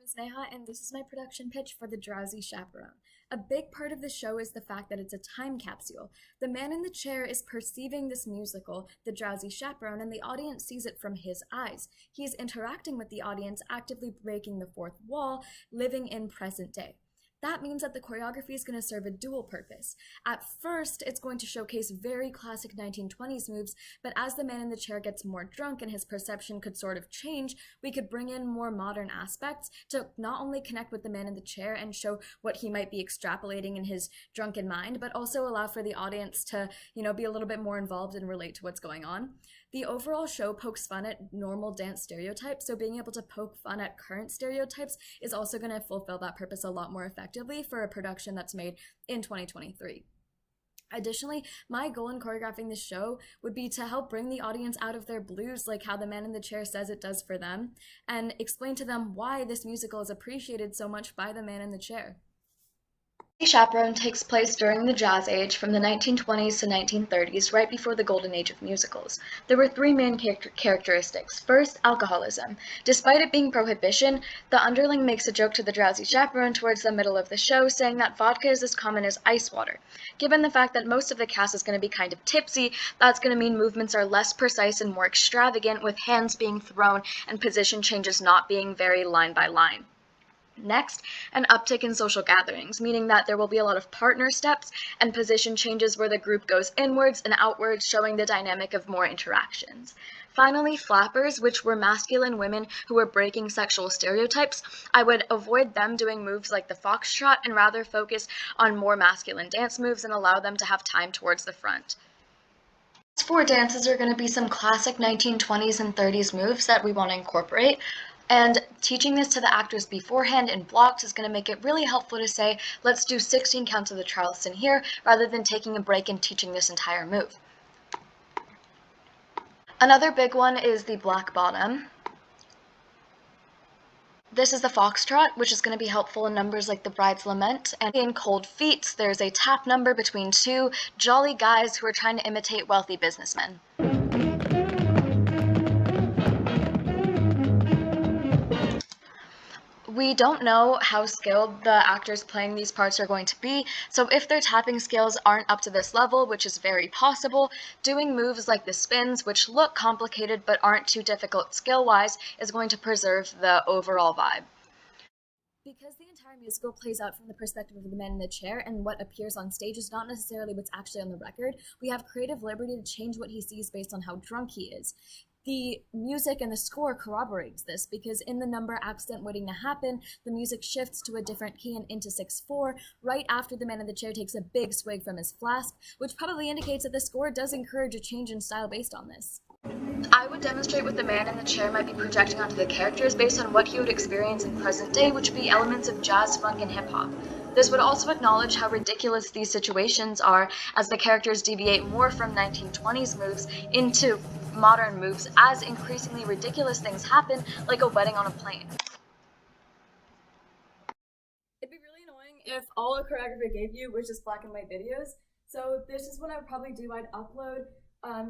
is Neha, and this is my production pitch for The Drowsy Chaperone. A big part of the show is the fact that it's a time capsule. The man in the chair is perceiving this musical, The Drowsy Chaperone, and the audience sees it from his eyes. He is interacting with the audience, actively breaking the fourth wall, living in present day. That means that the choreography is going to serve a dual purpose. At first, it's going to showcase very classic 1920s moves, but as the man in the chair gets more drunk and his perception could sort of change, we could bring in more modern aspects to not only connect with the man in the chair and show what he might be extrapolating in his drunken mind, but also allow for the audience to, be a little bit more involved and relate to what's going on. The overall show pokes fun at normal dance stereotypes, so being able to poke fun at current stereotypes is also going to fulfill that purpose a lot more effectively for a production that's made in 2023. Additionally, my goal in choreographing this show would be to help bring the audience out of their blues, like how the man in the chair says it does for them, and explain to them why this musical is appreciated so much by the man in the chair. The Chaperone takes place during the Jazz Age from the 1920s to 1930s, right before the golden age of musicals. There were three main characteristics. First, alcoholism. Despite it being prohibition, the underling makes a joke to the Drowsy Chaperone towards the middle of the show, saying that vodka is as common as ice water. Given the fact that most of the cast is going to be kind of tipsy, that's going to mean movements are less precise and more extravagant, with hands being thrown and position changes not being very line by line. Next, an uptick in social gatherings, meaning that there will be a lot of partner steps and position changes where the group goes inwards and outwards, showing the dynamic of more interactions. Finally, flappers, which were masculine women who were breaking sexual stereotypes. I would avoid them doing moves like the foxtrot and rather focus on more masculine dance moves and allow them to have time towards the front. Next four dances are going to be some classic 1920s and 30s moves that we want to incorporate. And teaching this to the actors beforehand in blocks is going to make it really helpful to say, let's do 16 counts of the Charleston here, rather than taking a break and teaching this entire move. Another big one is the black bottom. This is the foxtrot, which is going to be helpful in numbers like the Bride's Lament. And in Cold Feet, there's a tap number between two jolly guys who are trying to imitate wealthy businessmen. We don't know how skilled the actors playing these parts are going to be, so if their tapping skills aren't up to this level, which is very possible, doing moves like the spins, which look complicated but aren't too difficult skill-wise, is going to preserve the overall vibe. Because the entire musical plays out from the perspective of the man in the chair, and what appears on stage is not necessarily what's actually on the record, we have creative liberty to change what he sees based on how drunk he is. The music and the score corroborates this, because in the number Accident Waiting to Happen, the music shifts to a different key and into 6/4 right after the man in the chair takes a big swig from his flask, which probably indicates that the score does encourage a change in style based on this. I would demonstrate what the man in the chair might be projecting onto the characters based on what he would experience in present day, which would be elements of jazz, funk, and hip-hop. This would also acknowledge how ridiculous these situations are as the characters deviate more from 1920s moves into modern moves as increasingly ridiculous things happen, like a wedding on a plane. It'd be really annoying if all a choreographer gave you was just black and white videos. So this is what I would probably do. I'd upload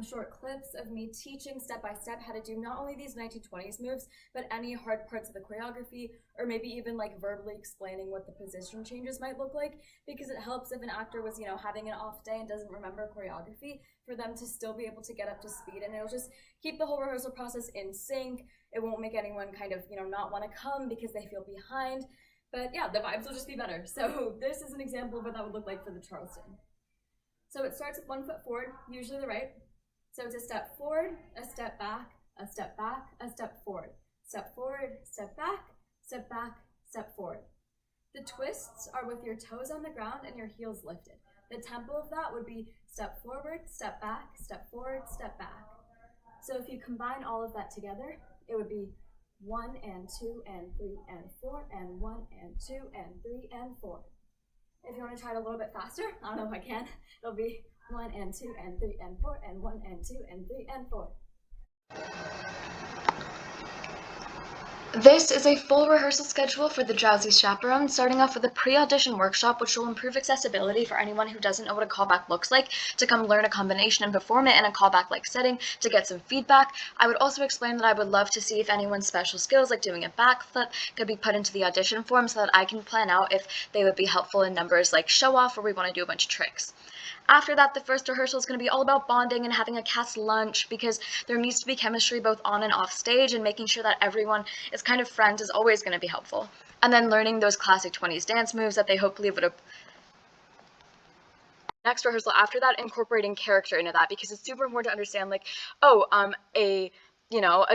short clips of me teaching step by step how to do not only these 1920s moves, but any hard parts of the choreography, or maybe even like verbally explaining what the position changes might look like, because it helps if an actor was, having an off day and doesn't remember choreography, for them to still be able to get up to speed, and it'll just keep the whole rehearsal process in sync. It won't make anyone kind of, not want to come because they feel behind, but yeah, the vibes will just be better. So this is an example of what that would look like for the Charleston. So it starts with 1 foot forward, usually the right. So it's a step forward, a step back, a step back, a step forward. Step forward, step back, step back, step forward. The twists are with your toes on the ground and your heels lifted. The tempo of that would be step forward, step back, step forward, step back. So if you combine all of that together, it would be 1 and 2 and 3 and 4 and 1 and 2 and 3 and 4. If you want to try it a little bit faster, I don't know if I can, it'll be 1 and 2 and 3 and 4 and 1 and 2 and 3 and 4. This is a full rehearsal schedule for the Drowsy Chaperone, starting off with a pre-audition workshop, which will improve accessibility for anyone who doesn't know what a callback looks like, to come learn a combination and perform it in a callback-like setting to get some feedback. I would also explain that I would love to see if anyone's special skills, like doing a backflip, could be put into the audition form so that I can plan out if they would be helpful in numbers like show-off, where we want to do a bunch of tricks. After that, the first rehearsal is going to be all about bonding and having a cast lunch, because there needs to be chemistry both on and off stage, and making sure that everyone is kind of friends is always going to be helpful. And then learning those classic 20s dance moves that they hopefully would have. Next rehearsal after that, incorporating character into that, because it's super important to understand, like, a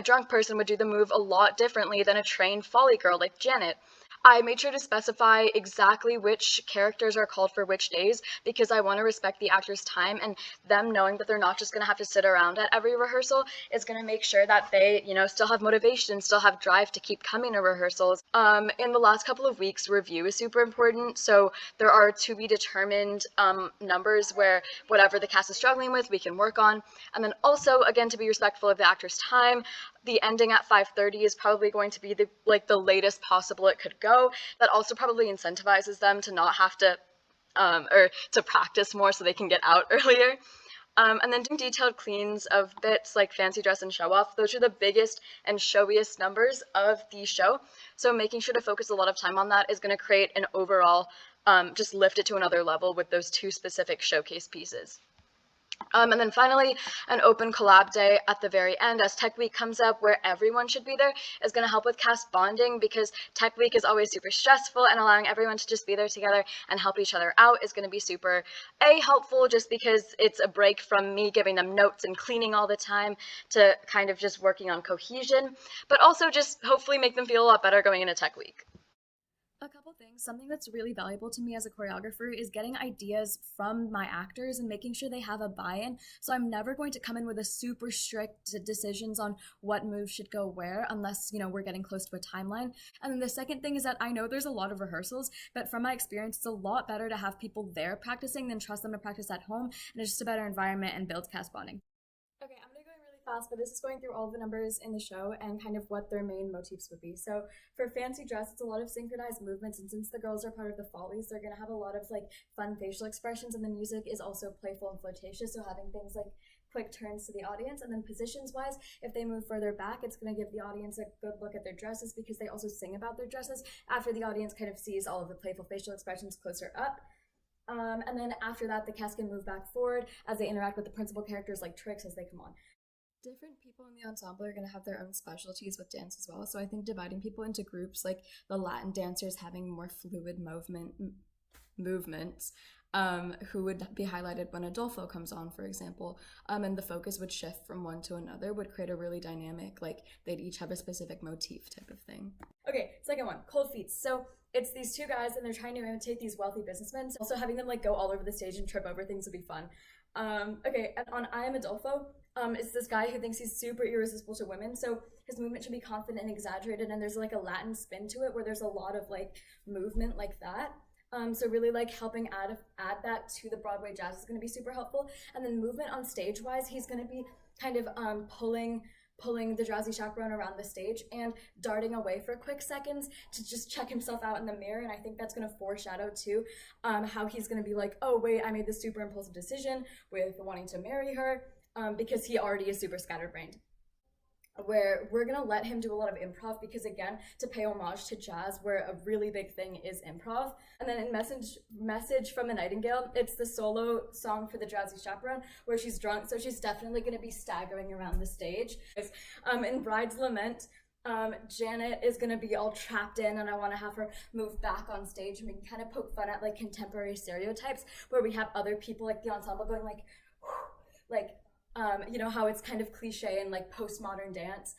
drunk person would do the move a lot differently than a trained folly girl like Janet. I made sure to specify exactly which characters are called for which days, because I want to respect the actors' time, and them knowing that they're not just going to have to sit around at every rehearsal is going to make sure that they, still have motivation, still have drive to keep coming to rehearsals. In the last couple of weeks, review is super important, so there are to be determined numbers where whatever the cast is struggling with, we can work on. And then also, again, to be respectful of the actors' time, the ending at 5:30 is probably going to be the latest possible it could go. That also probably incentivizes them to not have to or to practice more so they can get out earlier. And then doing detailed cleans of bits like fancy dress and show off. Those are the biggest and showiest numbers of the show. So making sure to focus a lot of time on that is going to create an overall, just lift it to another level with those two specific showcase pieces. And then finally, an open collab day at the very end as Tech Week comes up, where everyone should be there, is going to help with cast bonding, because Tech Week is always super stressful, and allowing everyone to just be there together and help each other out is going to be super helpful, just because it's a break from me giving them notes and cleaning all the time to kind of just working on cohesion, but also just hopefully make them feel a lot better going into Tech Week. A couple things. Something that's really valuable to me as a choreographer is getting ideas from my actors and making sure they have a buy-in. So I'm never going to come in with a super strict decisions on what moves should go where, unless, we're getting close to a timeline. And then the second thing is that I know there's a lot of rehearsals, but from my experience, it's a lot better to have people there practicing than trust them to practice at home. And it's just a better environment and builds cast bonding. Okay, I'm gonna go really fast, but this is going through all the numbers in the show and kind of what their main motifs would be. So for fancy dress, it's a lot of synchronized movements, and since the girls are part of the Follies, they're gonna have a lot of fun facial expressions, and the music is also playful and flirtatious. So having things like quick turns to the audience, and then positions wise, if they move further back, it's going to give the audience a good look at their dresses, because they also sing about their dresses after the audience kind of sees all of the playful facial expressions closer up. And then after that, the cast can move back forward as they interact with the principal characters like tricks as they come on. Different people in the ensemble are going to have their own specialties with dance as well. So I think dividing people into groups, like the Latin dancers having more fluid movements, who would be highlighted when Adolfo comes on, for example, and the focus would shift from one to another, would create a really dynamic, they'd each have a specific motif type of thing. Okay, second one, cold feet. So it's these two guys, and they're trying to imitate these wealthy businessmen. So also having them go all over the stage and trip over things would be fun. Okay, and on I Am Adolfo, it's this guy who thinks he's super irresistible to women, so his movement should be confident and exaggerated, and there's a Latin spin to it where there's a lot of movement like that. So really helping add that to the Broadway jazz is going to be super helpful. And then movement on stage wise, he's going to be kind of pulling the drowsy chaperone around the stage and darting away for quick seconds to just check himself out in the mirror. And I think that's going to foreshadow too how he's going to be oh wait, I made this super impulsive decision with wanting to marry her, because he already is super scatterbrained. Where we're gonna let him do a lot of improv, because again, to pay homage to jazz, where a really big thing is improv. And then in Message from a Nightingale, it's the solo song for the drowsy chaperone where she's drunk, so she's definitely gonna be staggering around the stage. In Bride's Lament, Janet is gonna be all trapped in, and I want to have her move back on stage, and we can kind of poke fun at contemporary stereotypes where we have other people the ensemble going how it's kind of cliche and postmodern dance,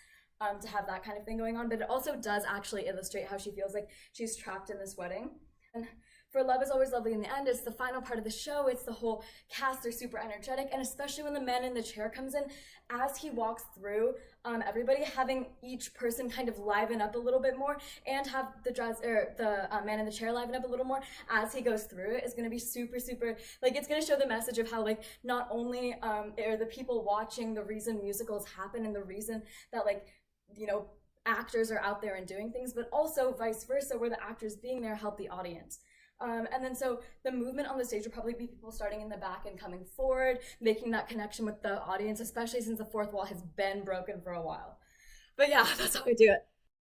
to have that kind of thing going on, but it also does actually illustrate how she feels she's trapped in this wedding. And for Love is Always Lovely in the end, it's the final part of the show. It's the whole cast, they're super energetic, and especially when the man in the chair comes in, as he walks through, everybody having each person kind of liven up a little bit more, and have the man in the chair liven up a little more as he goes through it, is going to be super, super, it's going to show the message of how not only are the people watching the reason musicals happen, and the reason that actors are out there and doing things, but also vice versa, where the actors being there help the audience. And then so the movement on the stage would probably be people starting in the back and coming forward, making that connection with the audience, especially since the fourth wall has been broken for a while. But yeah, that's how we do it.